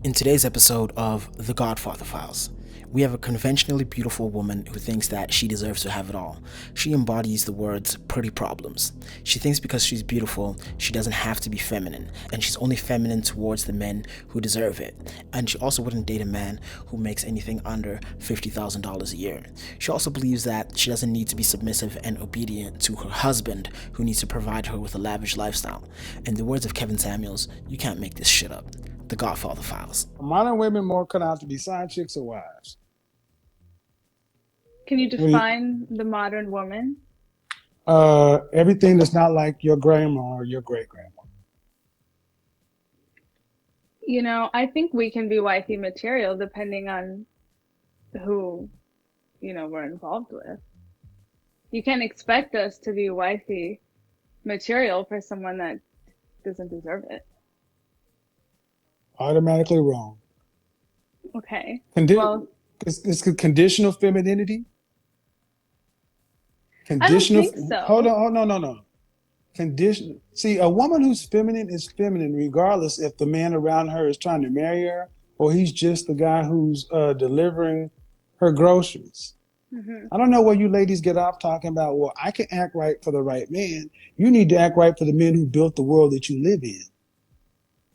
In today's episode of The Godfather Files, we have a conventionally beautiful woman who thinks that she deserves to have it all. She embodies the words pretty problems. She thinks because she's beautiful, she doesn't have to be feminine, and she's only feminine towards the men who deserve it. And she also wouldn't date a man who makes anything under $50,000 a year. She also believes that she doesn't need to be submissive and obedient to her husband, who needs to provide her with a lavish lifestyle. In the words of Kevin Samuels, you can't make this shit up. The Godfather Files. Are modern women more cut out to be side chicks or wives? Can you What do you, define the modern woman? everything that's not like your grandma or your great grandma. I think we can be wifey material depending on who, we're involved with. You can't expect us to be wifey material for someone that doesn't deserve it. Automatically wrong. Okay. Condi- Well, it's conditional femininity. I don't Conditional. think Hold so. on. Oh, no. Conditional. See, a woman who's feminine is feminine, regardless if the man around her is trying to marry her or he's just the guy who's delivering her groceries. Hmm. I don't know where you ladies get off talking about, well, I can act right for the right man. You need to act right for the men who built the world that you live in,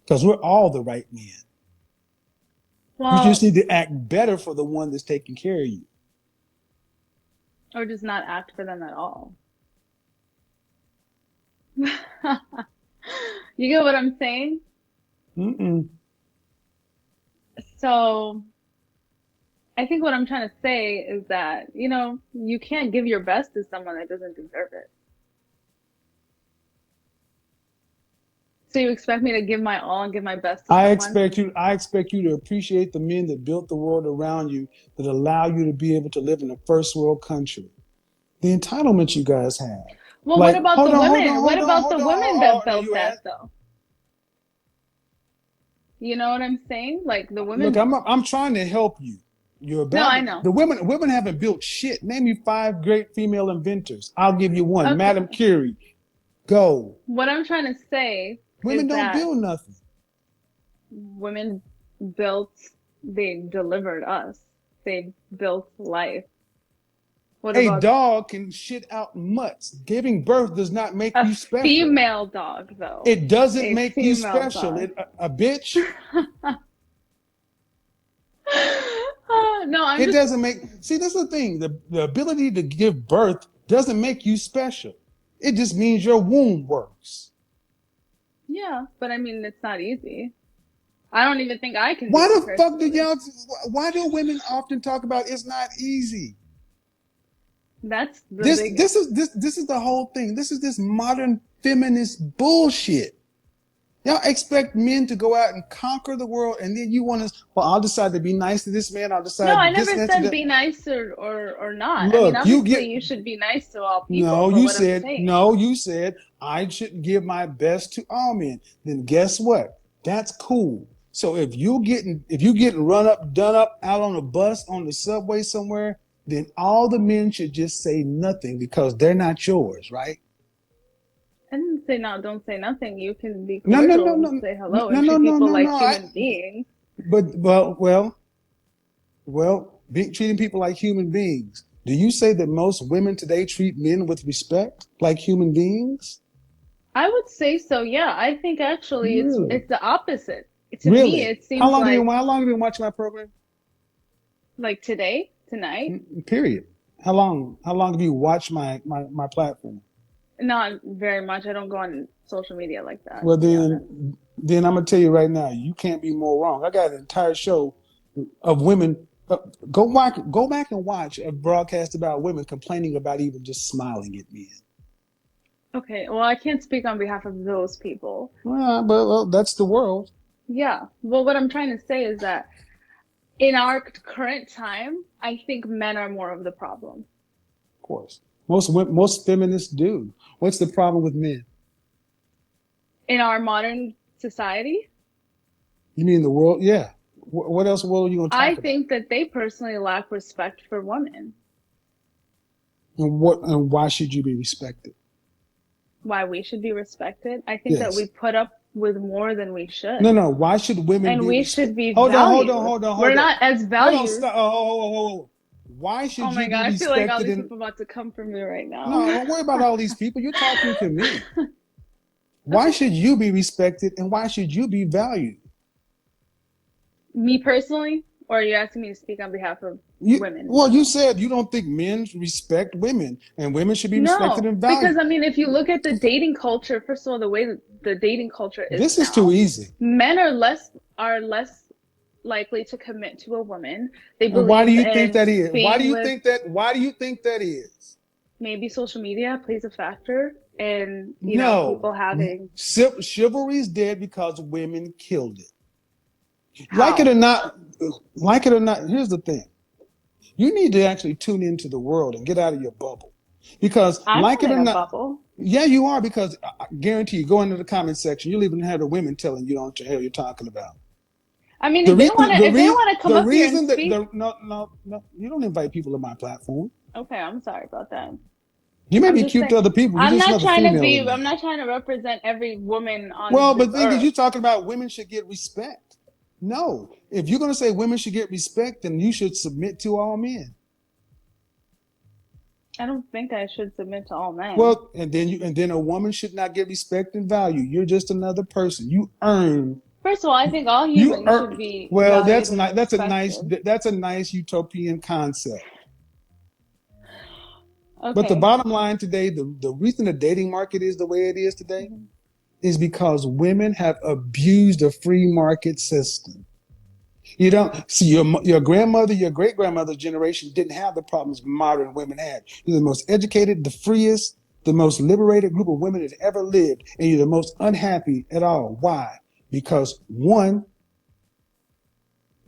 because we're all the right men. You just Well, need to act better for the one that's taking care of you. or just not act for them at all. You get what I'm saying? Mm-mm. So I think what I'm trying to say is that, you can't give your best to someone that doesn't deserve it. So you expect me to give my all and give my best to someone? I expect you to appreciate the men that built the world around you that allow you to be able to live in a first world country. The entitlement you guys have. Well, what Like, about the women? What about the women that Now built you that ask. though? You know what I'm saying? Like the Look, women. I'm trying to help you. You're No, about I know. the women haven't built shit. Name me five great female inventors. I'll give you one. Okay. Madame Curie. Go. What I'm trying to say Women is don't that build nothing. women built, they delivered us. They built life. What A about dog can shit out mutts. Giving birth does not make a you special. female dog though? It doesn't A make you female special. dog. A bitch. No, I'm It just, doesn't make. See, that's the thing. The ability to give birth doesn't make you special. It just means your womb works. yeah, but I mean, it's not easy. I don't even think I can do Why it the fuck do personally. y'all? Why do women often talk about it's not easy? That's the biggest. This is the whole thing. This is this modern feminist bullshit. Y'all expect men to go out and conquer the world, and then you want to. Well, I'll decide to be nice to this man. I'll No, I decide this never and that to said that. be nice or not. I mean, Look, you obviously get. you should be nice to all people, No, but you what I'm said saying, no. You said I should give my best to all men. Then guess what? That's cool. So if you getting run up, done up out on a bus on the subway somewhere, then all the men should just say nothing because they're not yours, right? I didn't say no, don't say nothing. You can be No, no, cordial no, and no, say hello no, and no, treat no, people no, like no. human beings. But treating people like human beings. Do you say that most women today treat men with respect, like human beings? I would say so, yeah. I think actually it's Really? it's the opposite. To me, Really? it seems How long have you been watching my program? like today, tonight, Period. How long have you watched my platform? not very much. I don't go on social media like that, Well, to be honest. then I'm gonna tell you right now, you can't be more wrong. I got an entire show of women. Go back and watch a broadcast about women complaining about even just smiling at men. Okay, well, I can't speak on behalf of those people. Well, that's the world, Yeah. Well, what I'm trying to say is that in our current time, I think men are more of the problem. of course. Most feminists do. What's the problem with men? In our modern society, You mean the world? Yeah. What else world are you gonna I talk about? think that they personally lack respect for women. And why should you be respected? Why we should be respected. I think that we Yes. put up with more than we should. No. Why should women And be we respected? should be Hold on. valued. We're not as Hold on. valued. Stop. Oh. Why Oh should my you be God, I feel like all respected? these And people are about to come for me right no, now. don't worry about all these people. You're talking to me. Why should you be respected and why should you be valued? Me personally, or are you asking me to speak on behalf of women in You general? said you don't think men respect women and women should be respected No, and because valued. I mean, if you look at the dating culture, first of all, the way that the dating culture is This is too now, easy. men are less likely to commit to a woman. They And why do believe you think that in is? being with Why do you think that is? maybe social media plays a factor in, No. people having Chivalry is dead because women killed it. Like it how? or not, here's the thing. You need to actually tune into the world and get out of your bubble. Because I'm like not it or in a not, bubble. yeah, you are, because I guarantee you, go into the comment section, you'll even have the women telling you what the hell you're talking about. I mean, The reason, if they want to come the up here and reason that speak, no, you don't invite people to my platform. okay, I'm sorry about that. You may I'm be just cute saying, to other people. You're just another female to me. I'm not trying to represent every woman on Well, this but the thing is, earth. you're talking about women should get respect. No, if you're going to say women should get respect, then you should submit to all men. I don't think I should submit to all men. Well, and then a woman should not get respect and value. You're just another person. First of all, I think all You humans should earn. be Well, valued and nice respected. that's a nice utopian concept. But the Okay. bottom line today, the reason the dating market is the way it is today Mhm. is because women have abused the free market system. You don't see your grandmother, your great grandmother's generation didn't have the problems modern women had. You're the most educated, the freest, the most liberated group of women that ever lived, and you're the most unhappy at all. Why? Because one,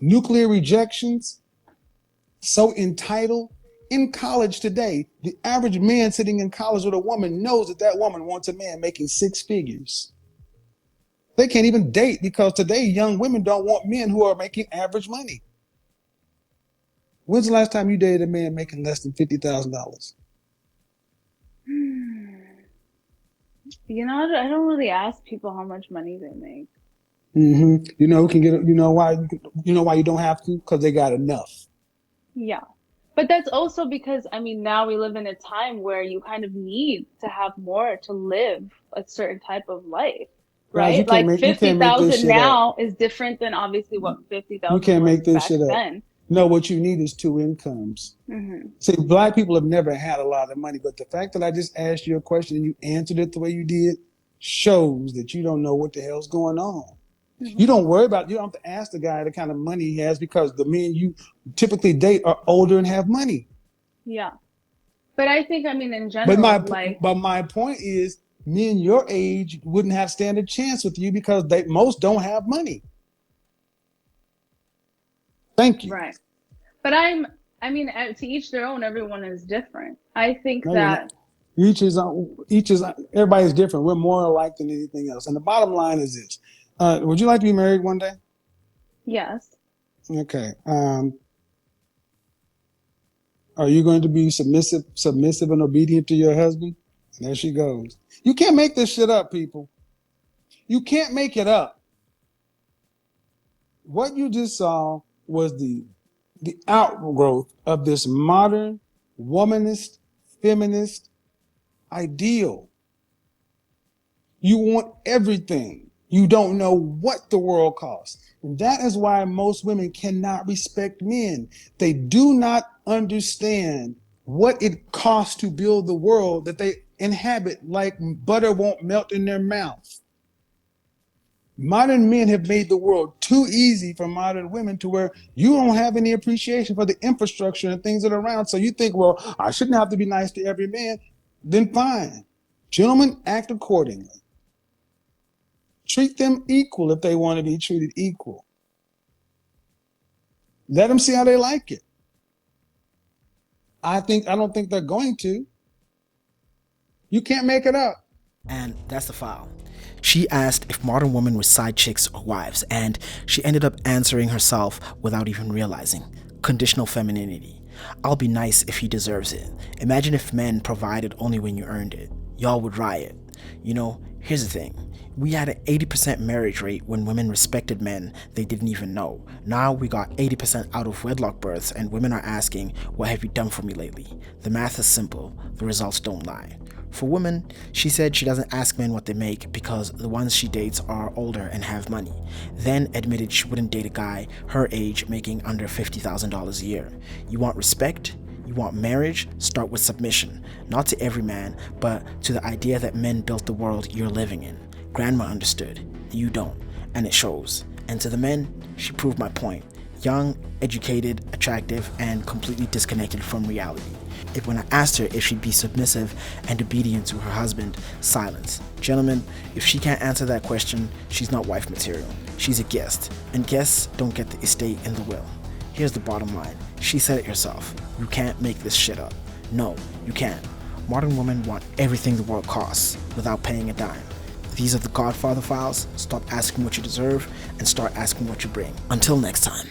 nuclear rejections, so entitled. In college today, the average man sitting in college with a woman knows that that woman wants a man making six figures. They can't even date because today young women don't want men who are making average money. When's the last time you dated a man making less than $50,000? I don't really ask people how much money they make. You know who can get it? You know why you don't have to? Because they got enough. Yeah. But that's also because, I mean, now we live in a time where you kind of need to have more to live a certain type of life, Guys, right? Like you can't make this 50,000 shit up. now is different than obviously what You 50,000 can't was make this back shit up. then. No, what you need is two incomes. Hmm. See, black people have never had a lot of money, but the fact that I just asked you a question and you answered it the way you did shows that you don't know what the hell's going on. You Hmm. don't have to ask the guy the kind of money he has because the men you typically date are older and have money. Yeah. But I think, I mean, in But general, my like, but my point is, men your age wouldn't have stand a chance with you because most don't have money. Thank you. right. But I mean, to each their own, everyone is different. I think No, you're not. that, Each is everybody's different. We're more alike than anything else. And the bottom line is this: would you like to be married one day? yes, Okay. Are you going to be submissive and obedient to your husband? And there she goes. You can't make this shit up, people. You can't make it up. What you just saw was the outgrowth of this modern womanist feminist ideal. You want everything. You don't know what the world costs. And that is why most women cannot respect men. They do not understand what it costs to build the world that they inhabit, like butter won't melt in their mouth. Modern men have made the world too easy for modern women to where you don't have any appreciation for the infrastructure and things that are around. So you think, well, I shouldn't have to be nice to every man. Then fine. Gentlemen, act accordingly. Treat them equal if they want to be treated equal. Let them see how they like it. I don't think they're going to. You can't make it up. And that's the file. She asked if modern women were side chicks or wives, and she ended up answering herself without even realizing. Conditional femininity. I'll be nice if he deserves it. Imagine if men provided only when you earned it. Y'all would riot. You know, here's the thing. We had an 80% marriage rate when women respected men they didn't even know. Now we got 80% out of wedlock births, and women are asking, "What have you done for me lately?" The math is simple, the results don't lie. For women, she said she doesn't ask men what they make because the ones she dates are older and have money. Then admitted she wouldn't date a guy her age making under $50,000 a year. You want respect? You want marriage? Start with submission. Not to every man, but to the idea that men built the world you're living in. Grandma understood. You don't. And it shows. And to the men, she proved my point. Young, educated, attractive, and completely disconnected from reality. When I asked her if she'd be submissive and obedient to her husband, silence. Gentlemen, if she can't answer that question, she's not wife material. She's a guest. And guests don't get the estate in the will. Here's the bottom line. She said it herself. You can't make this shit up. No, you can't. Modern women want everything the world costs without paying a dime. These are the Godfather Files. Stop asking what you deserve and start asking what you bring. Until next time.